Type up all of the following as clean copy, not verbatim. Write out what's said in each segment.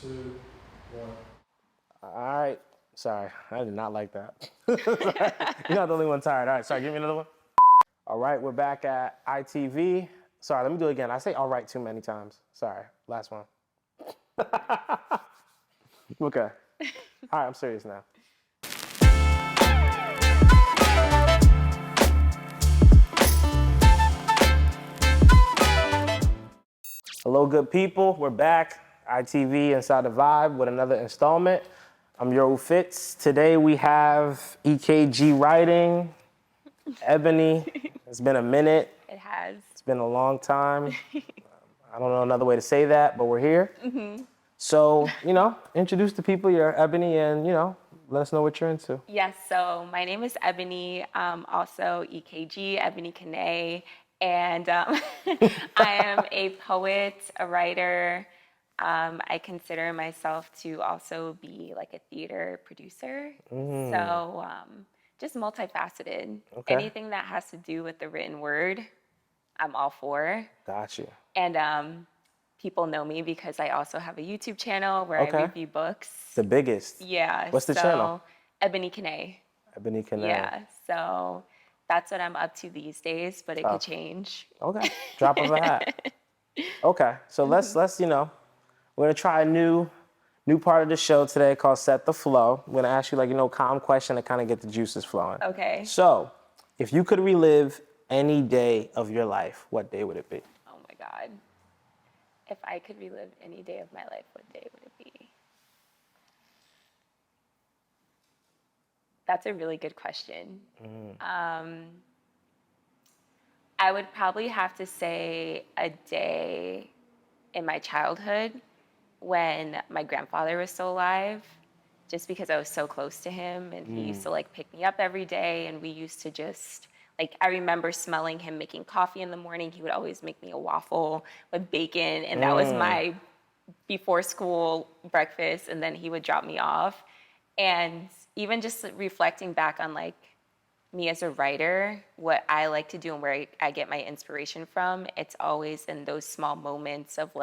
2, 1. All right. Sorry, I did not like that. You're not the only one tired. All right, sorry, give me another one. All right, we're back at ITV. Sorry, let me do it again. I say all right too many times. Sorry, last one. Okay. All right, I'm serious now. Hello, good people. We're back. ITV Inside the Vibe with another installment. I'm Yoru Fitz. Today we have EKG Writing, Ebony. It's been a minute. It has. It's been a long time. I don't know another way to say that, but we're here. So, introduce the people. You're Ebony, and, let us know what you're into. Yes, so my name is Ebony, also EKG, Ebony Kane, and I am a poet, a writer. I consider myself to also be like a theater producer. So just multifaceted. Okay. Anything that has to do with the written word, I'm all for. Got you. And people know me because I also have a YouTube channel where I review books. The biggest. Yeah. What's the channel? Ebony Kane. Ebony Kane. Yeah. So that's what I'm up to these days, but it could change. Okay. Drop of a hat. Okay. So let's we're gonna try a new part of the show today called Set the Flow. We're gonna ask you calm question to kind of get the juices flowing. Okay. So if you could relive any day of your life, what day would it be? Oh my God. If I could relive any day of my life, what day would it be? That's a really good question. I would probably have to say a day in my childhood when my grandfather was still alive, just because I was so close to him and he used to pick me up every day, and we used to just I remember smelling him making coffee in the morning. He would always make me a waffle with bacon, and that was my before school breakfast, and then he would drop me off. And even just reflecting back on me as a writer, what I like to do and where I get my inspiration from, it's always in those small moments of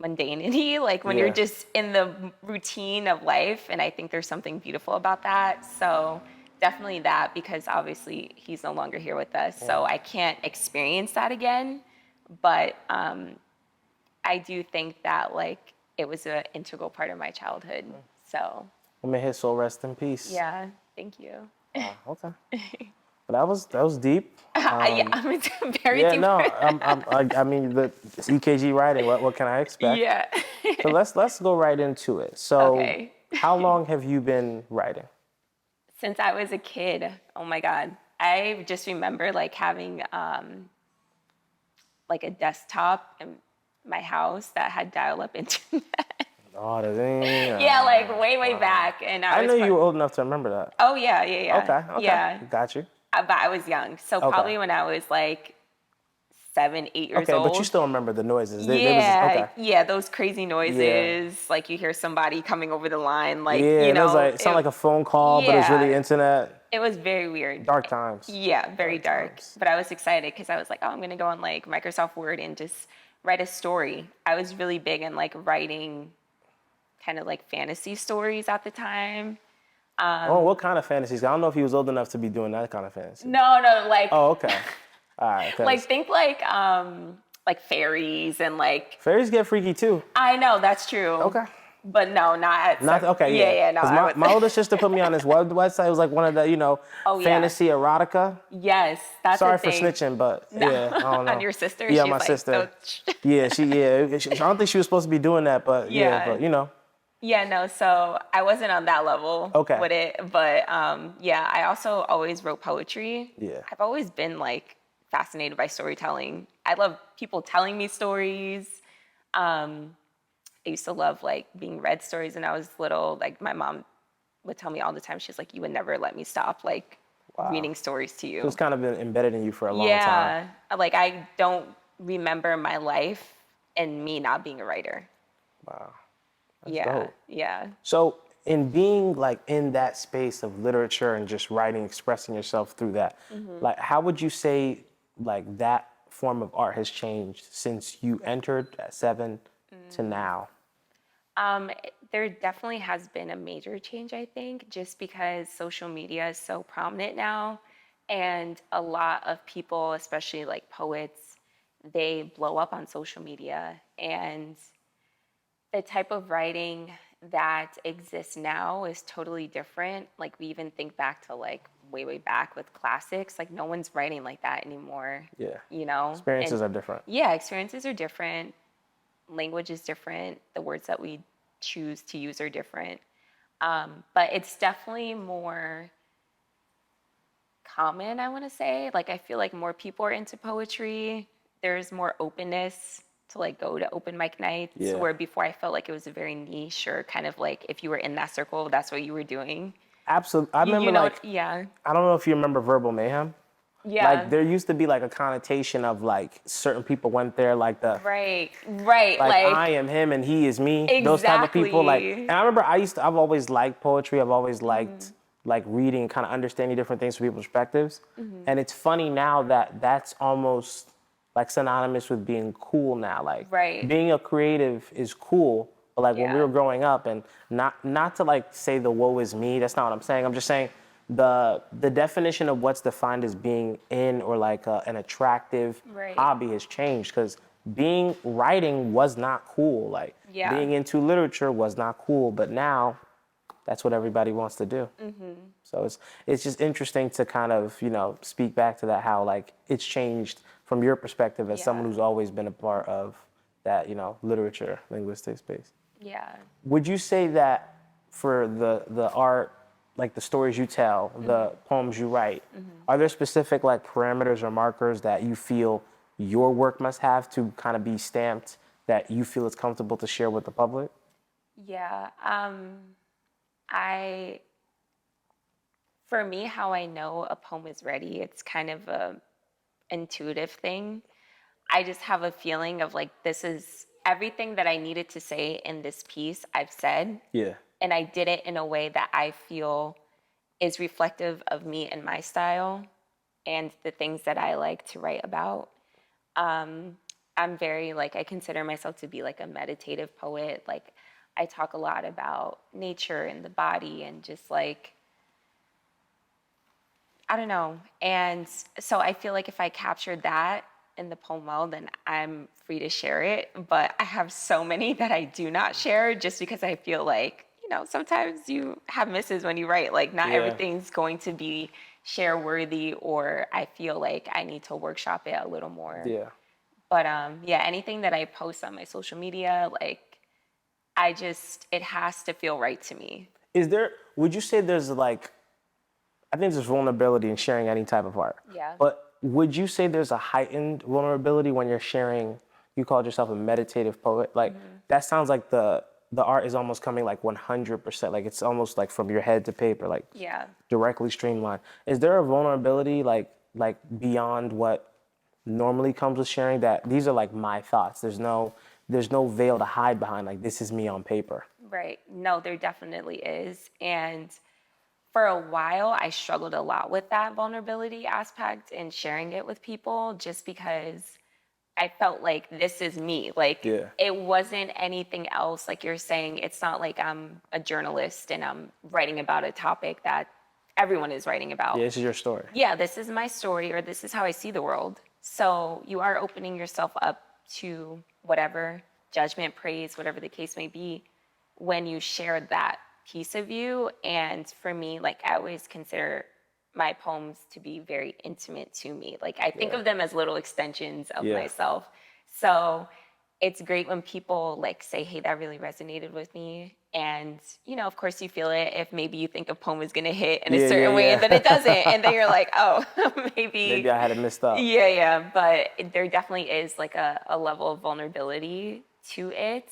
mundanity, when you're just in the routine of life. And I think there's something beautiful about that. So definitely that, because obviously he's no longer here with us. So I can't experience that again. But I do think that it was an integral part of my childhood. So May his soul rest in peace. yeah, thank you. Okay. That was deep. Yeah, I'm very deep. No, I mean the EKG writing. What can I expect? Yeah. So let's go right into it. So, Okay. How long have you been writing? Since I was a kid. Oh my God. I just remember having a desktop in my house that had dial-up internet. Oh, the thing. Yeah, way back. And I know you were old enough to remember that. Oh yeah. Okay. Yeah. Got you. But I was young, so probably when I was 7, 8 years old. Okay, but you still remember the noises. Yeah, those crazy noises. You hear somebody coming over the line, it sounded like a phone call, but it was really internet. It was very weird. Dark times. Yeah, very dark. But I was excited because I was like, oh, I'm gonna go on Microsoft Word and just write a story. I was really big in writing kind of fantasy stories at the time. What kind of fantasies? I don't know if he was old enough to be doing that kind of fantasy. No, Oh, okay. All right. Think fairies and Fairies get freaky too. I know, that's true. Okay. But no, not okay. Yeah, no. Because my older sister put me on this website. It was one of the fantasy erotica. Yes, that's Sorry the for thing. snitching, but I don't know. On your sister? Yeah, She's my sister. So Yeah, I don't think she was supposed to be doing that, but Yeah. Yeah, no, so I wasn't on that level with it. But I also always wrote poetry. Yeah. I've always been fascinated by storytelling. I love people telling me stories. I used to love being read stories when I was little. My mom would tell me all the time, she's like, you would never let me stop reading stories to you. So it's kind of been embedded in you for a long time. Yeah, I don't remember my life and me not being a writer. Wow. That's dope. Yeah. So in being in that space of literature and just writing, expressing yourself through that, how would you say that form of art has changed since you entered at 7 to now? There definitely has been a major change, I think, just because social media is so prominent now. And a lot of people, especially like poets, they blow up on social media. And the type of writing that exists now is totally different. Like, we even think back to like way, way back with classics, like, no one's writing like that anymore, Yeah. you know? Experiences And are different. yeah, experiences are different, language is different, the words that we choose to use are different. But it's definitely more common, I want to say. Like, I feel like more people are into poetry. There's more openness to like go to open mic nights, Yeah. where before I felt like it was a very niche, or kind of like if you were in that circle, that's what you were doing. Absolutely. I remember, You know, like, yeah, I don't know if you remember Verbal Mayhem. Like, yeah, there used to be like a connotation of like certain people went there, like the right, right, like I like am him and he is me. Those type of people. Like, exactly. and I remember I've always liked poetry. I've always liked like reading, kind of understanding different things from people's perspectives. And it's funny now that that's almost like synonymous with being cool now. Like, Right. being a creative is cool. But like when we Yeah. were growing up, and not to like say the woe is me. That's not what I'm saying. I'm just saying the definition of what's defined as being in, or like an attractive Right. hobby has changed, because writing was not cool. Like, Yeah. being into literature was not cool, but now that's what everybody wants to do. So it's just interesting to kind of, speak back to that, how like it's changed from your perspective as someone Yeah. who's always been a part of that, literature, linguistic space. Yeah. Would you say that for the art, like the stories you tell, the poems you write, are there specific like parameters or markers that you feel your work must have to kind of be stamped, that you feel it's comfortable to share with the public? Yeah. I, for me, how I know a poem is ready, it's kind of a intuitive thing. I just have a feeling of like, this is everything that I needed to say in this piece, I've said. Yeah. And I did it in a way that I feel is reflective of me and my style and the things that I like to write about. I'm very, like, I consider myself to be like a meditative poet. Like, I talk a lot about nature and the body and just like, I don't know. And so I feel like if I captured that in the poem well, then I'm free to share it. But I have so many that I do not share, just because I feel like, sometimes you have misses when you write. Like, not Yeah. everything's going to be share worthy, or I feel like I need to workshop it a little more. Yeah. But yeah, anything that I post on my social media, like, it has to feel right to me. Would you say there's like, I think there's vulnerability in sharing any type of art. Yeah. But would you say there's a heightened vulnerability when you're sharing, you called yourself a meditative poet? Like, that sounds like the art is almost coming like 100%. Like, it's almost like from your head to paper, like Yeah. directly streamlined. Is there a vulnerability like beyond what normally comes with sharing, that these are like my thoughts? There's no veil to hide behind, like, this is me on paper. Right. No, there definitely is. And for a while, I struggled a lot with that vulnerability aspect and sharing it with people, just because I felt like this is me. Like, Yeah. it wasn't anything else. Like you're saying, it's not like I'm a journalist and I'm writing about a topic that everyone is writing about. Yeah, this is your story. Yeah, this is my story, or this is how I see the world. So you are opening yourself up to whatever judgment, praise, whatever the case may be, when you share that piece of you. And for me, like, I always consider my poems to be very intimate to me. Like, I think Yeah. of them as little extensions of Yeah. myself. So it's great when people like say, hey, that really resonated with me. And, of course you feel it if maybe you think a poem is going to hit in a Yeah, certain yeah, way, yeah. and then it doesn't. And then you're like, oh, Maybe I had it messed up. yeah, yeah. But there definitely is like a level of vulnerability to it.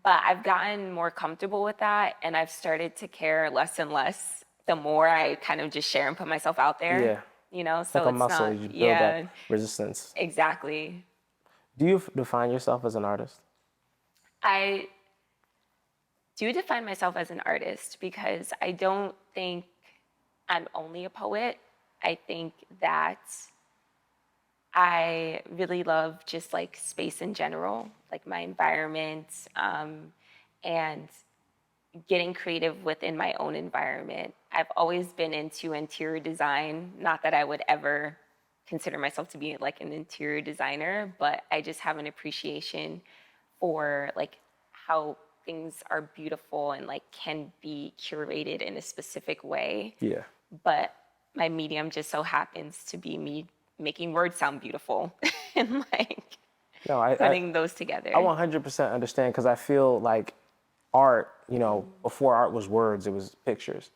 But I've gotten more comfortable with that, and I've started to care less and less the more I kind of just share and put myself out there. Yeah. So Like a it's muscle, not, you build yeah, up resistance. exactly. Do you define yourself as an artist? I do define myself as an artist because I don't think I'm only a poet. I think that I really love just like space in general, like my environment. and getting creative within my own environment. I've always been into interior design, not that I would ever consider myself to be like an interior designer, but I just have an appreciation for like how things are beautiful and like can be curated in a specific way. Yeah. But my medium just so happens to be me making words sound beautiful and like No, putting those together. I 100% understand because I feel like art, before art was words, it was pictures.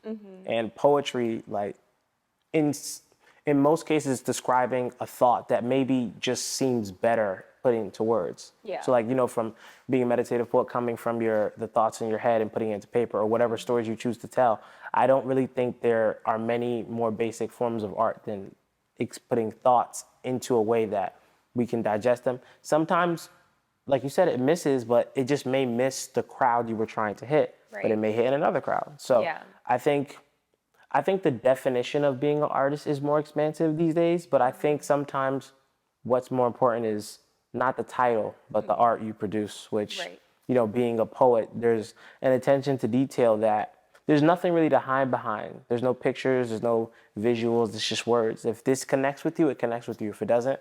And poetry, like in in most cases, describing a thought that maybe just seems better put into words. Yeah. So like, from being a meditative poet, coming from the thoughts in your head and putting it into paper or whatever stories you choose to tell, I don't really think there are many more basic forms of art than putting thoughts into a way that we can digest them. Sometimes, like you said, it misses, but it just may miss the crowd you were trying to hit, but it Right. may hit in another crowd. So Yeah. I think the definition of being an artist is more expansive these days, but I think sometimes what's more important is not the title, but the art you produce, which, Right. being a poet, there's an attention to detail that there's nothing really to hide behind. There's no pictures, there's no visuals, it's just words. If this connects with you, it connects with you. If it doesn't,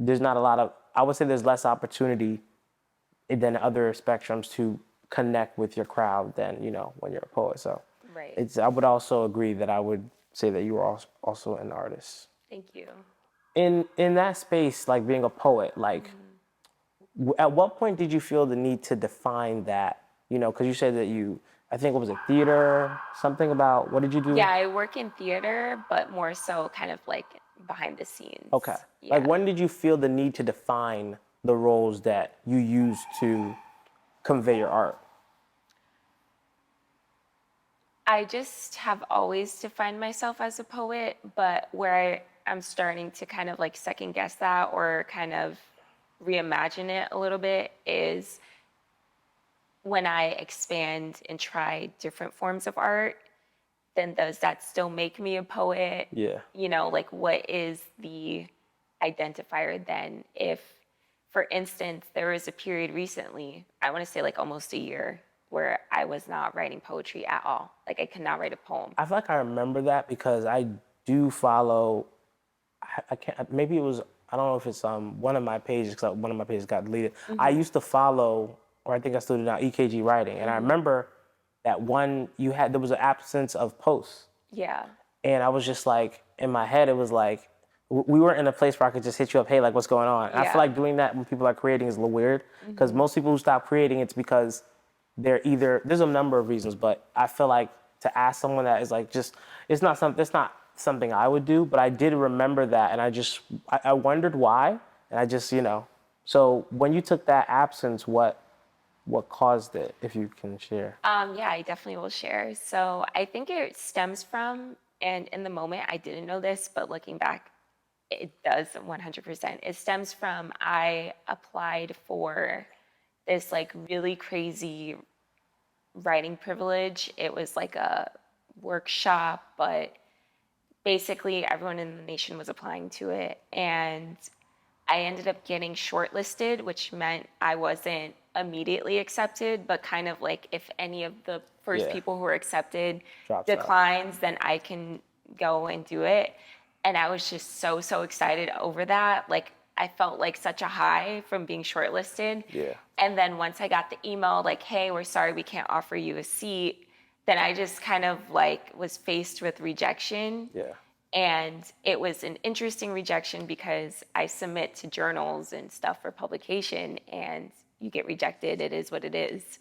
there's not a lot of, I would say there's less opportunity than other spectrums to connect with your crowd than, when you're a poet. So Right. I would also agree that I would say that you are also an artist. Thank you. In that space, like being a poet, like at what point did you feel the need to define that? Because you said that I think what was it, theater, something about, what did you do? Yeah, I work in theater, but more so kind of like behind the scenes. Okay. Yeah. Like when did you feel the need to define the roles that you use to convey your art? I just have always defined myself as a poet, but where I'm starting to kind of like second guess that or kind of reimagine it a little bit is when I expand and try different forms of art, then does that still make me a poet? Yeah. Like what is the identifier then? If, for instance, there was a period recently, I want to say like almost a year, where I was not writing poetry at all. Like I could not write a poem. I feel like I remember that because I do follow. I can't. Maybe it was. I don't know if it's one of my pages because one of my pages got deleted. I used to follow, or I think I still do now, EKG writing, and I remember that there was an absence of posts, Yeah. and I was just like in my head it was like we weren't in a place where I could just hit you up, hey, like what's going on. And I Yeah. feel like doing that when people are creating is a little weird because most people who stop creating it's because there's a number of reasons, but I feel like to ask someone that is like just it's not something I would do, but I did remember that and I wondered why and I just so when you took that absence, what caused it, if you can share? Yeah, I definitely will share. So I think it stems from, and in the moment I didn't know this, but looking back, it does 100%. It stems from I applied for this like really crazy writing privilege. It was like a workshop, but basically everyone in the nation was applying to it. And I ended up getting shortlisted, which meant I wasn't immediately accepted, but kind of like if any of the first Yeah. people who were accepted Drops out. declines, then I can go and do it. And I was just so excited over that. Like I felt like such a high from being shortlisted. Yeah. And then once I got the email like, hey, we're sorry we can't offer you a seat, then I just kind of like was faced with rejection. Yeah. And it was an interesting rejection because I submit to journals and stuff for publication and you get rejected. It is what it is.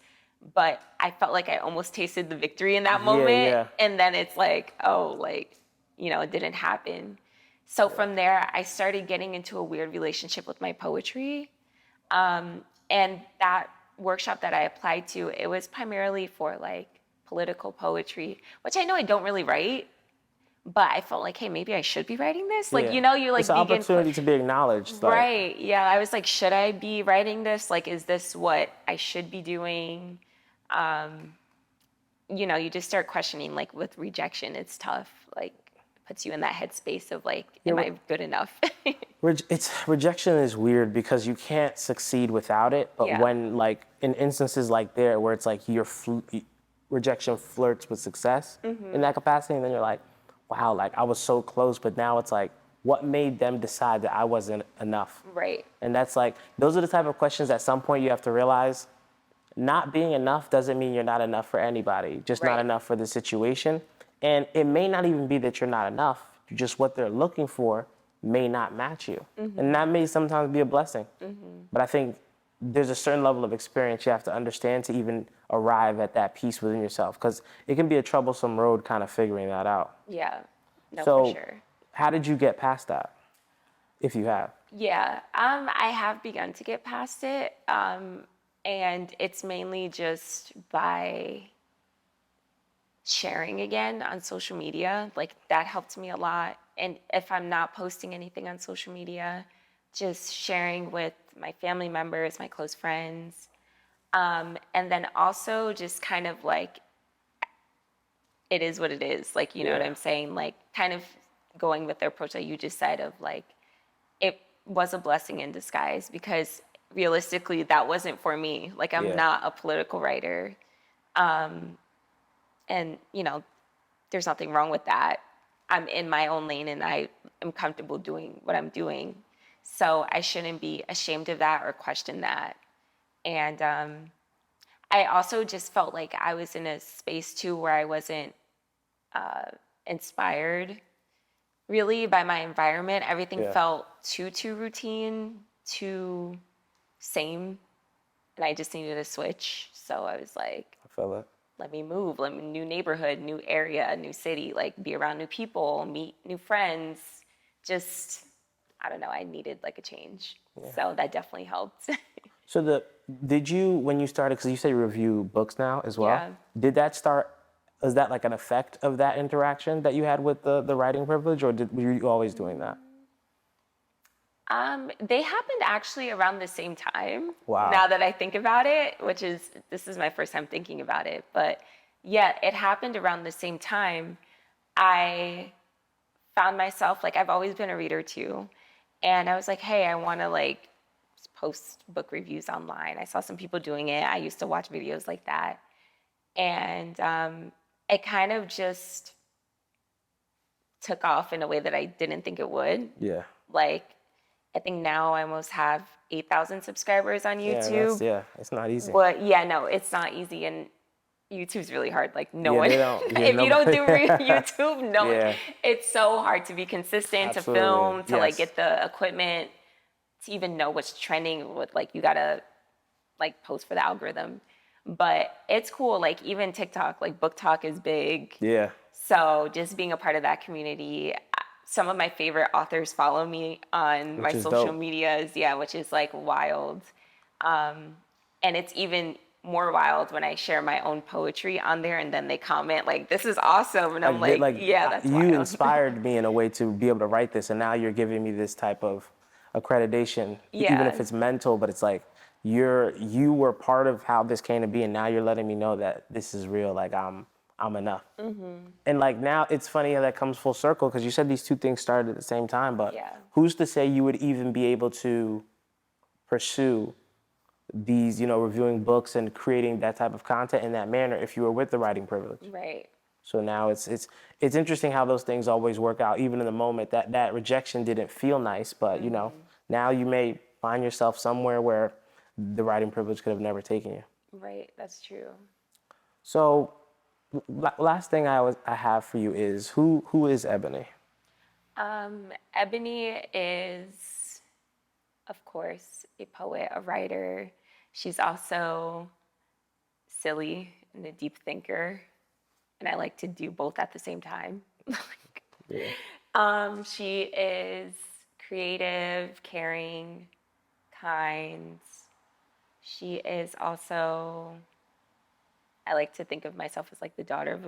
But I felt like I almost tasted the victory in that moment. Yeah. And then it's like, oh, like, it didn't happen. So from there, I started getting into a weird relationship with my poetry. And that workshop that I applied to, it was primarily for like political poetry, which I know I don't really write. But I felt like, hey, maybe I should be writing this. Like, Yeah. you like it's an opportunity to be acknowledged. Like, right. Yeah. I was like, should I be writing this? Like, is this what I should be doing? You just start questioning, like with rejection, it's tough. Like puts you in that headspace of like, Yeah, am I good enough? Rejection is weird because you can't succeed without it. But Yeah. when like in instances like there where it's like rejection flirts with success in that capacity, and then you're like, wow, like I was so close, but now it's like, what made them decide that I wasn't enough? Right. And that's like, those are the type of questions at some point you have to realize not being enough doesn't mean you're not enough for anybody, just not Right. enough for the situation. And it may not even be that you're not enough, just what they're looking for may not match you. And that may sometimes be a blessing. But I think there's a certain level of experience you have to understand to even arrive at that peace within yourself, because it can be a troublesome road kind of figuring that out. Yeah. No, for So, sure. how did you get past that, if you have? Yeah, I have begun to get past it, and it's mainly just by sharing again on social media. Like that helped me a lot. And if I'm not posting anything on social media, just sharing with my family members, my close friends, and then also just kind of like it is what it is. Like you know what Yeah. I'm saying? Like kind of going with the approach that you just said of like it was a blessing in disguise because realistically that wasn't for me. Like I'm Yeah. not a political writer. And you know, there's nothing wrong with that. I'm in my own lane and I am comfortable doing what I'm doing. So I shouldn't be ashamed of that or question that. And I also just felt like I was in a space too where I wasn't inspired really by my environment. Everything Yeah. felt too routine, too same, and I just needed a switch. So I was like, I feel that. let me move, let me new neighborhood, new area, new city, like be around new people, meet new friends. Just I don't know, I needed like a change. So that definitely helped. So did you, when you started, because you say you review books now as well, Yeah. did that start, is that like an effect of that interaction that you had with the writing privilege, or were you always doing that? They happened actually around the same time. Wow. Now that I think about it, this is my first time thinking about it, but yeah, it happened around the same time. I found myself like I've always been a reader too, and I was like, hey, I want to like post book reviews online. I saw some people doing it. I used to watch videos like that, and it kind of just took off in a way that I didn't think it would. Yeah. Like, I think now I almost have 8,000 subscribers on YouTube. Yeah, it's not easy. But yeah, no, it's not easy. And YouTube's really hard. Like, no Yeah, one, they don't- yeah, if you don't do nobody- YouTube, no one. Yeah. It's so hard to be consistent, Absolutely, to film, to like yes. get the equipment, to even know what's trending with like, you gotta like post for the algorithm. But it's cool. Like, even TikTok, like Book Talk is big. Yeah. So just being a part of that community, some of my favorite authors follow me on my Which is social dope. medias, yeah, which is like wild. And it's even more wild when I share my own poetry on there and then they comment like, this is awesome. And I'm like, yeah, that's you wild. inspired me in a way to be able to write this, and now you're giving me this type of accreditation, even Yeah. if it's mental, but it's like you were part of how this came to be, and now you're letting me know that this is real. Like I'm enough. And like now it's funny how that comes full circle, because you said these two things started at the same time, but Yeah. who's to say you would even be able to pursue these, reviewing books and creating that type of content in that manner if you were with the writing privilege? Right. So now it's interesting how those things always work out, even in the moment that rejection didn't feel nice, but now you may find yourself somewhere where the writing privilege could have never taken you. Right. That's true. So last thing I have for you is who is Ebony? Ebony is, of course, a poet, a writer. She's also silly and a deep thinker. And I like to do both at the same time. Yeah. She is creative, caring, kind. She is also, I like to think of myself as like the daughter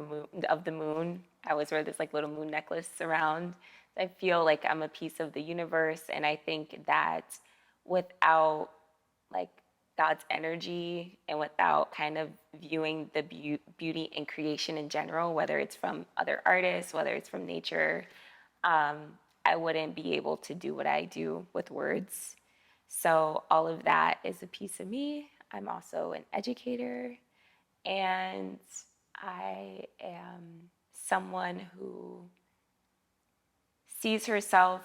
of the moon. I always wear this like little moon necklace around. I feel like I'm a piece of the universe, and I think that without like God's energy and without kind of viewing the beauty in creation in general, whether it's from other artists, whether it's from nature, I wouldn't be able to do what I do with words. So all of that is a piece of me. I'm also an educator, and I am someone who sees herself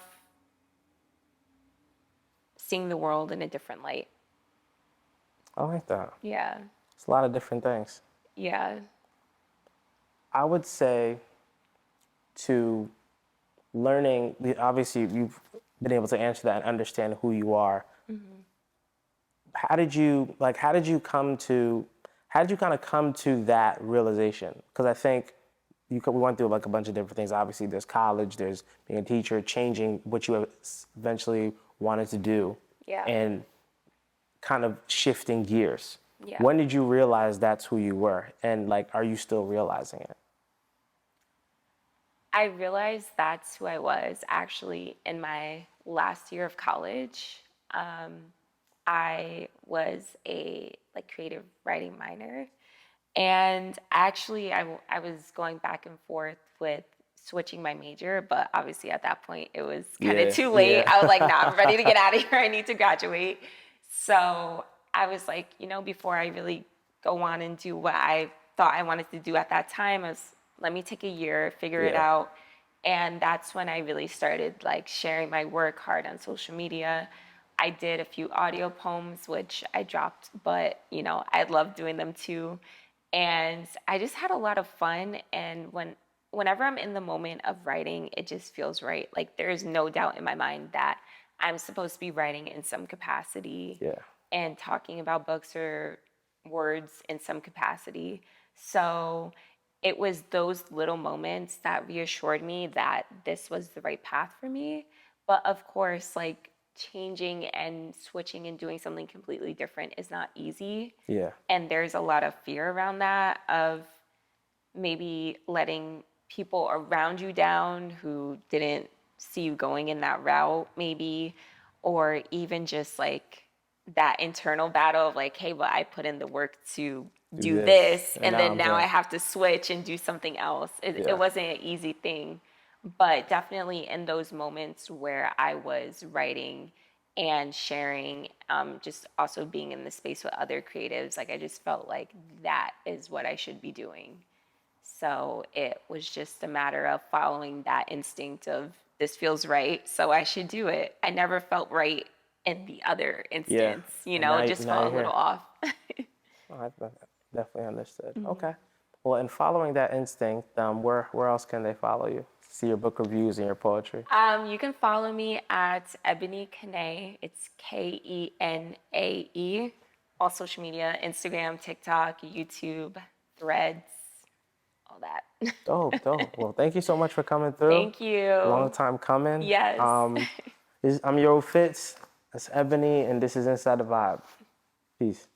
seeing the world in a different light. I like that. Yeah. It's a lot of different things. Yeah. I would say to learning, obviously you've been able to answer that and understand who you are. How did you kind of come to that realization? Because I think we went through like a bunch of different things. Obviously, there's college, there's being a teacher, changing what you eventually wanted to do, Yeah. and kind of shifting gears. Yeah. When did you realize that's who you were? And like, are you still realizing it? I realized that's who I was actually in my last year of college. I was a like creative writing minor, and actually I was going back and forth with switching my major, but obviously at that point it was kind of Yeah, too late. yeah. I was like, nah, I'm ready to get out of here. I need to graduate. So I was like, before I really go on and do what I thought I wanted to do at that time, I was let me take a year, figure it Yeah. out. And that's when I really started like sharing my work hard on social media. I did a few audio poems, which I dropped, but I love doing them too. And I just had a lot of fun. And whenever I'm in the moment of writing, it just feels right. Like there is no doubt in my mind that I'm supposed to be writing in some capacity Yeah. and talking about books or words in some capacity. So it was those little moments that reassured me that this was the right path for me. But of course, like changing and switching and doing something completely different is not easy. Yeah. And there's a lot of fear around that of maybe letting people around you down who didn't see you going in that route, maybe, or even just like that internal battle of like, hey, but I put in the work to do this, and then I'm now I here. have to switch and do something else. Yeah. It wasn't an easy thing, but definitely in those moments where I was writing and sharing, just also being in the space with other creatives, like I just felt like that is what I should be doing. So it was just a matter of following that instinct of this feels right, so I should do it. I never felt right in the other Yeah. instance, And now, it just now felt you're a little here. off. Oh, I definitely understood. Okay. Well, in following that instinct, where else can they follow you? See your book reviews and your poetry. You can follow me at Ebony Kanae. It's Kenae. All social media, Instagram, TikTok, YouTube, Threads, all that. Dope. Well, thank you so much for coming through. Thank you. Long time coming. Yes. I'm Yoru Fitz. That's Ebony, and this is Inside the Vibe. Peace.